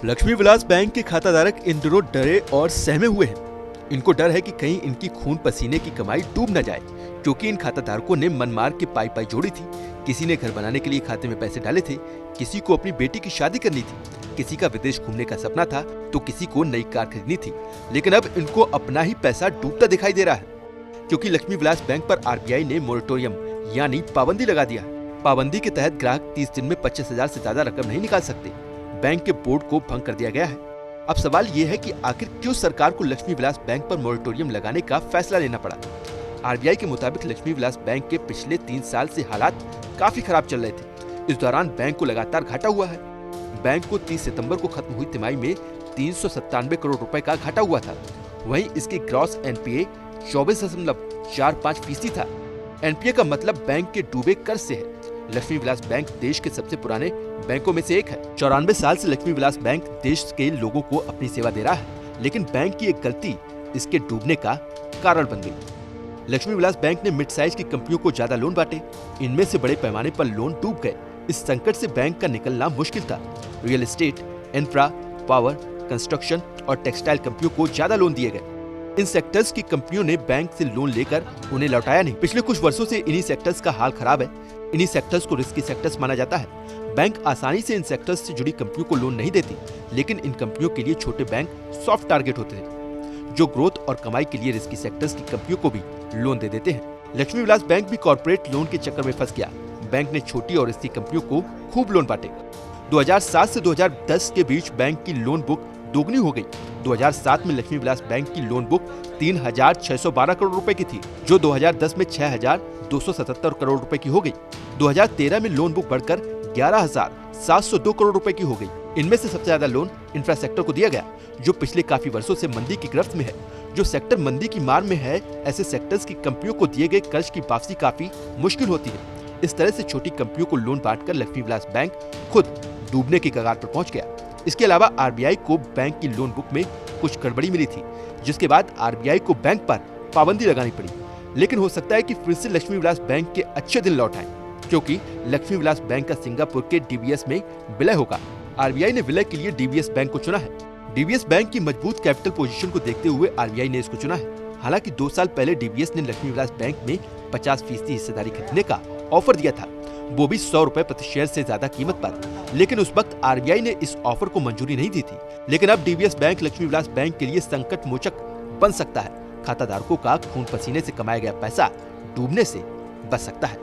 Lakshmi Vilas bank के खाताधारक इन दिनों डरे और सहमे हुए हैं। इनको डर है कि कहीं इनकी खून पसीने की कमाई डूब न जाए, क्योंकि इन खाताधारकों ने मन मार के पाई जोड़ी थी। किसी ने घर बनाने के लिए खाते में पैसे डाले थे, किसी को अपनी बेटी की शादी करनी थी, किसी का विदेश घूमने का सपना था, तो किसी को नई कार खरीदनी थी। लेकिन अब इनको अपना ही पैसा डूबता दिखाई दे रहा है, क्योंकि लक्ष्मी विलास बैंक पर आरबीआई ने मोरेटोरियम यानी पाबंदी लगा दिया है। पाबंदी के तहत ग्राहक 30 दिन में 25,000 से ज्यादा रकम नहीं निकाल सकते। बैंक के बोर्ड को भंग कर दिया गया है। अब सवाल ये है कि आखिर क्यों सरकार को लक्ष्मी विलास बैंक पर मोरेटोरियम लगाने का फैसला लेना पड़ा। आरबीआई के मुताबिक लक्ष्मी विलास बैंक के पिछले 3 साल से हालात काफी खराब चल रहे थे। इस दौरान बैंक को लगातार घाटा हुआ है। बैंक को 30 सितंबर को खत्म हुई तिमाही में 397 करोड़ रुपए का घाटा हुआ था। वहीं इसकी ग्रॉस एनपीए 24.45% था। एनपीए का मतलब बैंक के डूबे कर्ज से है। लक्ष्मी विलास बैंक देश के सबसे पुराने बैंकों में से एक है। 94 साल से लक्ष्मी विलास बैंक देश के लोगों को अपनी सेवा दे रहा है, लेकिन बैंक की एक गलती इसके डूबने का कारण बन गई। लक्ष्मी विलास बैंक ने मिड साइज की कंपनियों को ज्यादा लोन बांटे। इनमें से बड़े पैमाने पर लोन डूब गए। इस संकट से बैंक का निकलना मुश्किल था। Real estate, infra, power, construction और टेक्सटाइल कंपनियों को ज्यादा लोन दिए गए। इन सेक्टर्स की कंपनियों ने बैंक से लोन लेकर उन्हें लौटाया नहीं। पिछले कुछ वर्षों से इन्हीं सेक्टर्स का हाल खराब है। इन्हीं सेक्टर्स को रिस्की सेक्टर्स माना जाता है। बैंक आसानी से इन सेक्टर्स से जुड़ी कंपनियों को लोन नहीं देती, लेकिन इन कंपनियों के लिए छोटे बैंक सॉफ्ट टारगेट होते हैं, जो ग्रोथ और कमाई के लिए रिस्की सेक्टर्स की कंपनियों को भी लोन दे देते हैं। लक्ष्मी विलास बैंक भी कॉर्पोरेट लोन के चक्कर में फंस गया। बैंक ने छोटी और रिस्की कंपनियों को खूब लोन बांटे। 2007 से 2010 के बीच बैंक की लोन बुक दोगुनी हो गई। 2007 में लक्ष्मी विलास बैंक की लोन बुक 3,612 करोड़ रुपए की थी, जो 2010 में 6,277 करोड़ रुपए की हो गई। 2013 में लोन बुक बढ़कर 11,702 करोड़ रुपए की हो गई। इनमें से सबसे ज्यादा लोन इंफ्रा सेक्टर को दिया गया, जो पिछले काफी वर्षों से मंदी की गिरफ्त में है। जो सेक्टर मंदी की मार में है, ऐसे सेक्टर्स की कंपनियों को दिए गए कर्ज की वापसी काफी मुश्किल होती है। इस तरह से छोटी कंपनियों को लोन बांटकर लक्ष्मी विलास बैंक खुद डूबने की कगार पर पहुंच गया। इसके अलावा आरबीआई को बैंक की लोन बुक में कुछ गड़बड़ी मिली थी, जिसके बाद आरबीआई को बैंक पर पाबंदी लगानी पड़ी। लेकिन हो सकता है कि फिर से लक्ष्मी विलास बैंक के अच्छे दिन लौट आएं, क्योंकि लक्ष्मी विलास बैंक का सिंगापुर के डीबीएस में विलय होगा। आरबीआई ने विलय के लिए डीबीएस बैंक को चुना है। डीबीएस बैंक की मजबूत कैपिटल पोजीशन को देखते हुए आरबीआई ने इसको चुना है। हालांकि 2 साल पहले डीबीएस ने लक्ष्मी विलास बैंक में 50% हिस्सेदारी खरीदने का ऑफर दिया था, वो भी 100 रुपए प्रति शेयर से ज्यादा कीमत पर। लेकिन उस वक्त आरबीआई ने इस ऑफर को मंजूरी नहीं दी थी। लेकिन अब DBS bank Lakshmi Vilas bank के लिए संकट मोचक बन सकता है। खाताधारकों का खून पसीने से कमाया गया पैसा डूबने से बच सकता है।